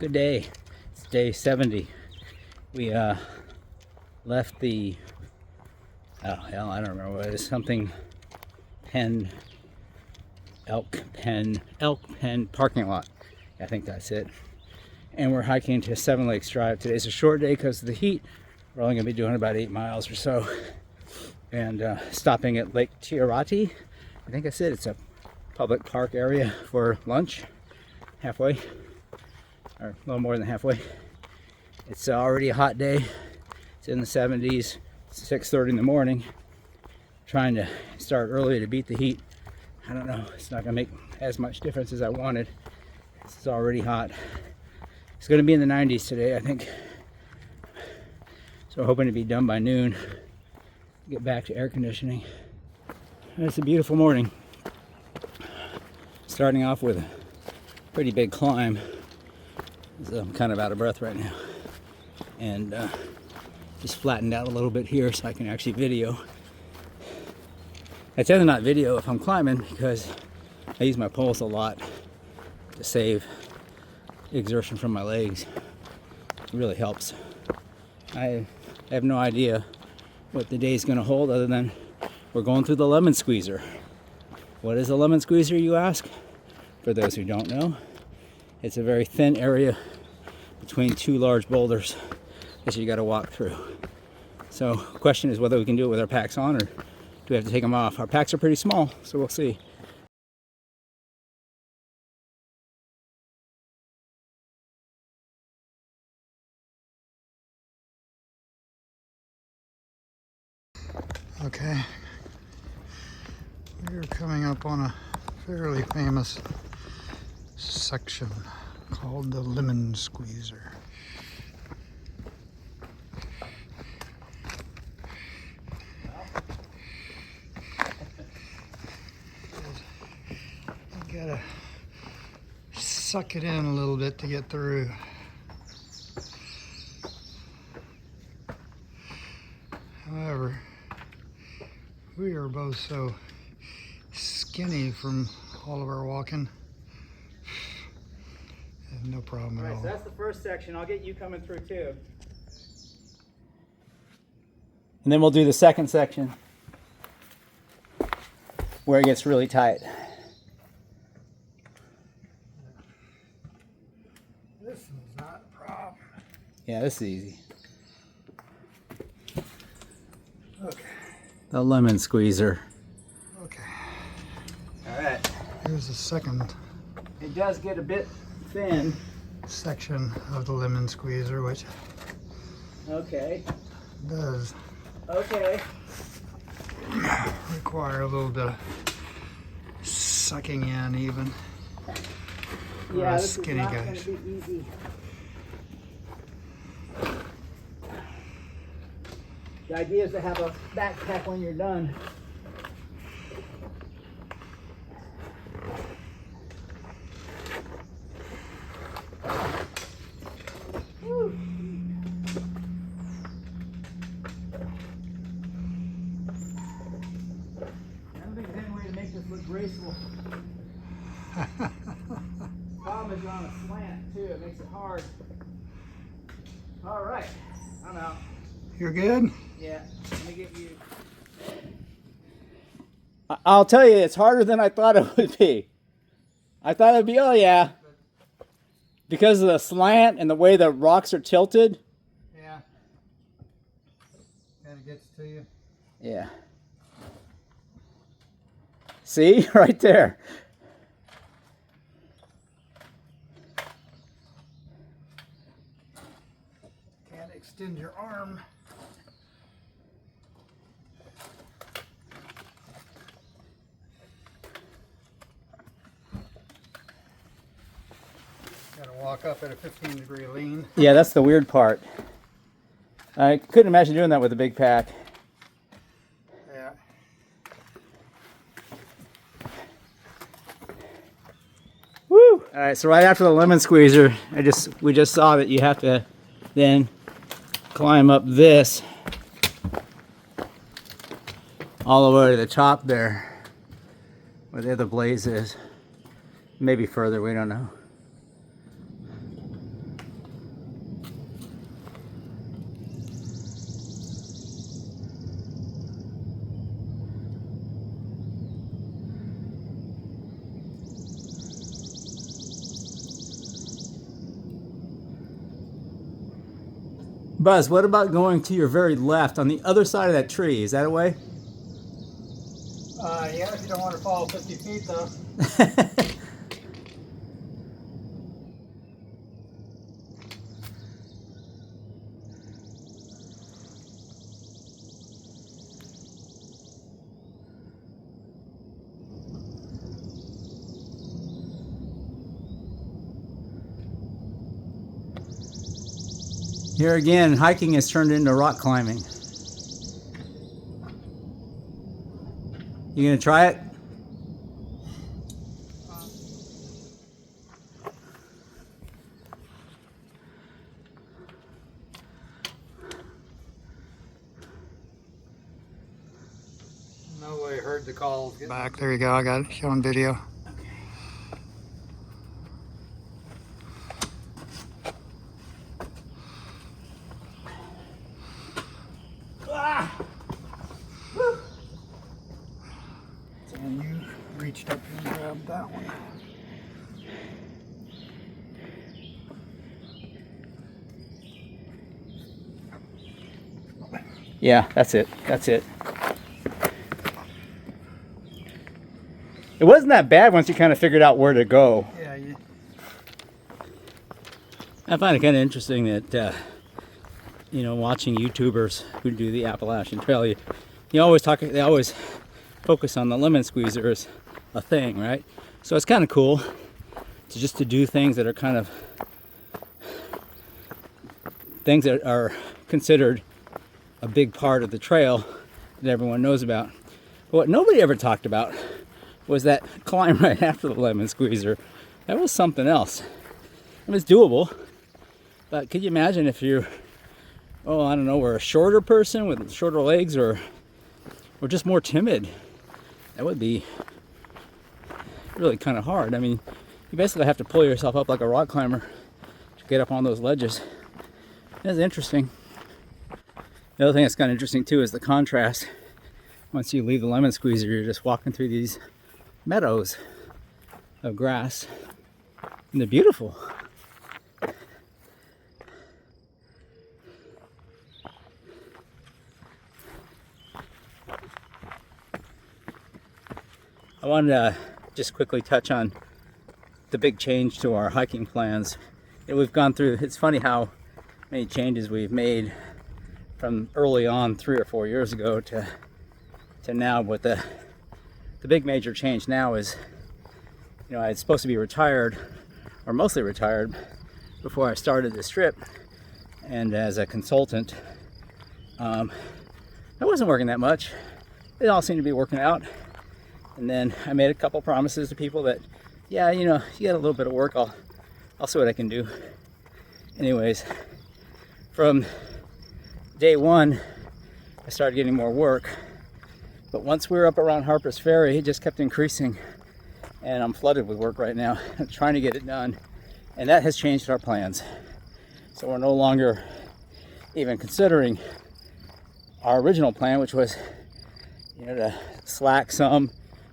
Good day. It's day 70. We left the, oh hell, I don't remember what it is, something pen, elk pen parking lot. I think that's it. And we're hiking to Seven Lakes Drive. Today's a short day because of the heat. We're only going to be doing about 8 miles or so. And stopping at Lake Tiorati. I think that's it. It's a public park area for lunch. Halfway. Or a little more than halfway. It's already a hot day. It's in the 70s. It's 6:30 in the morning. Trying to start early to beat the heat. I don't know. It's not going to make as much difference as I wanted. It's already hot. It's going to be in the 90s today, I think. So hoping to be done by noon. Get back to air conditioning. It's a beautiful morning. Starting off with a pretty big climb. So I'm kind of out of breath right now. And just flattened out a little bit here so I can actually video. I tend to not video if I'm climbing because I use my poles a lot to save exertion from my legs. It really helps. I have no idea what the day's going to hold other than we're going through the lemon squeezer. What is a lemon squeezer, you ask? For those who don't know, it's a very thin area between two large boulders that you got to walk through. So the question is whether we can do it with our packs on or do we have to take them off. Our packs are pretty small, so we'll see. Okay, we're coming up on a fairly famous section called the Lemon Squeezer. You gotta suck it in a little bit to get through. However, we are both so skinny from all of our walking. No problem at all. So that's the first section. I'll get you coming through too. And then we'll do the second section where it gets really tight. This is not a problem. Yeah, this is easy. Okay. The lemon squeezer. Okay. All right. Here's the second It does get a bit thin. section of the Lemon Squeezer, which Okay. does Okay. require a little bit of sucking in even for Yeah, us this skinny is not guys. going to be easy. The idea is to have a backpack when you're done. Woo. I don't think there's any way to make this look graceful. Problem is you're on a slant too, it makes it hard. All right, I'm out. You're good? Yeah, let me get you. I'll tell you, it's harder than I thought it would be. I thought it would be, oh yeah, because of the slant and the way the rocks are tilted. Yeah. Kind of gets to you. Yeah. See, right there. Can't extend your arm. Gotta walk up at a 15-degree lean. Yeah, that's the weird part. I couldn't imagine doing that with a big pack. Yeah. Woo! All right, so right after the lemon squeezer, we just saw that you have to then climb up this all the way to the top there, where the other blaze is. Maybe further, we don't know. Buzz, what about going to your very left on the other side of that tree? Is that a way? Yeah, if you don't want to fall 50 feet though. Here again, hiking has turned into rock climbing. You gonna try it? No way, heard the calls. Back, there you go, I got it showing video. And you reached up and grabbed that one. Yeah, that's it. That's it. It wasn't that bad once you kind of figured out where to go. Yeah, I find it kind of interesting that, you know, watching YouTubers who do the Appalachian Trail, they always focus on the lemon squeezer as a thing, right? So it's kind of cool to do things that are kind of things that are considered a big part of the trail that everyone knows about. But what nobody ever talked about was that climb right after the lemon squeezer. That was something else. It was doable, but could you imagine if you're, oh, I don't know, we're a shorter person with shorter legs, or just more timid? That would be really kind of hard. I mean, you basically have to pull yourself up like a rock climber to get up on those ledges. That's interesting. The other thing that's kind of interesting too is the contrast. Once you leave the lemon squeezer, you're just walking through these meadows of grass, and they're beautiful. I wanted to just quickly touch on the big change to our hiking plans. We've gone through, it's funny how many changes we've made from early on 3 or 4 years ago to now. But the big major change now is, you know, I was supposed to be retired, or mostly retired, before I started this trip. And as a consultant, I wasn't working that much. It all seemed to be working out. And then I made a couple promises to people that, yeah, you know, you got a little bit of work, I'll see what I can do. Anyways, from day one, I started getting more work. But once we were up around Harper's Ferry, it just kept increasing. And I'm flooded with work right now. I'm trying to get it done. And that has changed our plans. So we're no longer even considering our original plan, which was, you know, to slack some,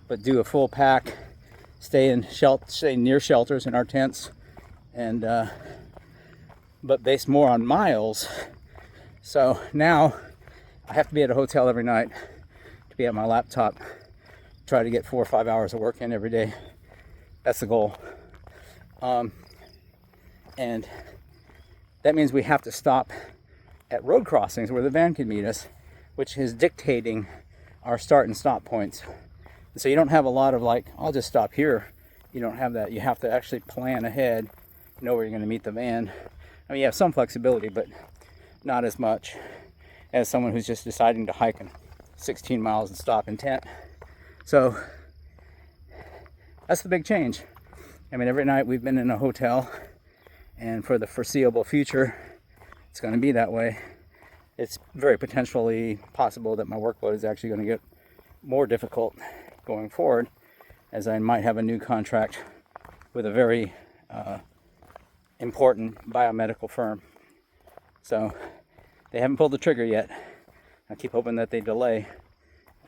but do a full pack, stay near shelters in our tents, and but based more on miles. So now I have to be at a hotel every night to be at my laptop, try to get 4 or 5 hours of work in every day. That's the goal. And that means we have to stop at road crossings where the van can meet us, which is dictating our start and stop points. And so you don't have a lot of like, I'll just stop here. You don't have that. You have to actually plan ahead, know where you're going to meet the van. I mean, you have some flexibility, but not as much as someone who's just deciding to hike in 16 miles and stop in tent. So that's the big change. I mean, every night we've been in a hotel, and for the foreseeable future, it's going to be that way. It's very potentially possible that my workload is actually going to get more difficult going forward, as I might have a new contract with a very important biomedical firm. So they haven't pulled the trigger yet. I keep hoping that they delay,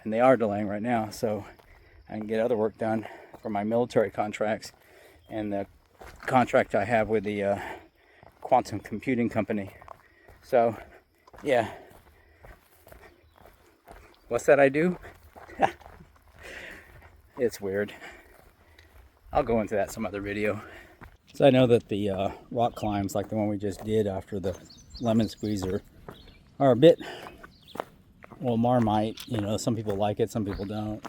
and they are delaying right now, so I can get other work done for my military contracts and the contract I have with the quantum computing company. So Yeah. What's that I do? It's weird. I'll go into that some other video. So I know that the rock climbs, like the one we just did after the lemon squeezer, are a bit, well, Marmite. You know, some people like it, some people don't.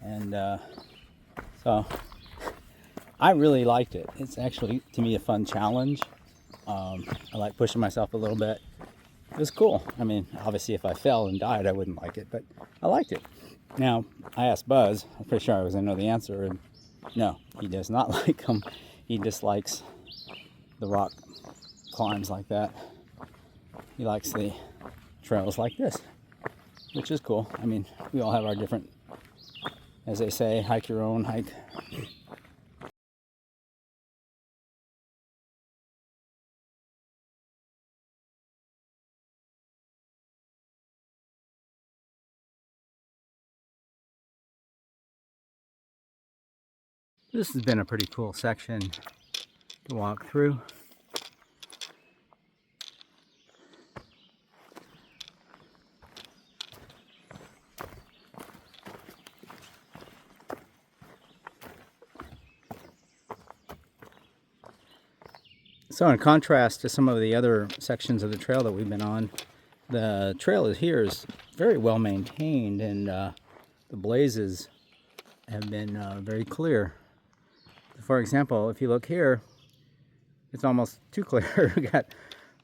And so I really liked it. It's actually, to me, a fun challenge. I like pushing myself a little bit. It was cool. I mean, obviously if I fell and died, I wouldn't like it, but I liked it. Now, I asked Buzz, I'm pretty sure I was going to know the answer, and no, he does not like them. He dislikes the rock climbs like that. He likes the trails like this, which is cool. I mean, we all have our different, as they say, hike your own hike. This has been a pretty cool section to walk through. So in contrast to some of the other sections of the trail that we've been on, the trail here is very well maintained, and the blazes have been very clear. For example, if you look here, it's almost too clear. We got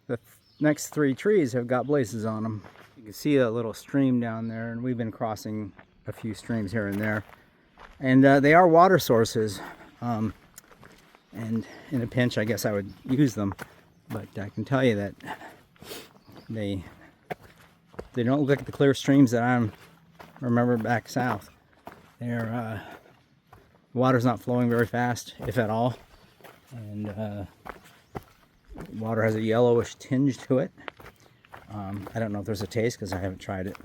the next 3 trees have got blazes on them. You can see a little stream down there, and we've been crossing a few streams here and there. And they are water sources. And in a pinch, I guess I would use them. But I can tell you that they don't look like the clear streams that I remember back south. They're water's not flowing very fast, if at all, and water has a yellowish tinge to it. I don't know if there's a taste because I haven't tried it.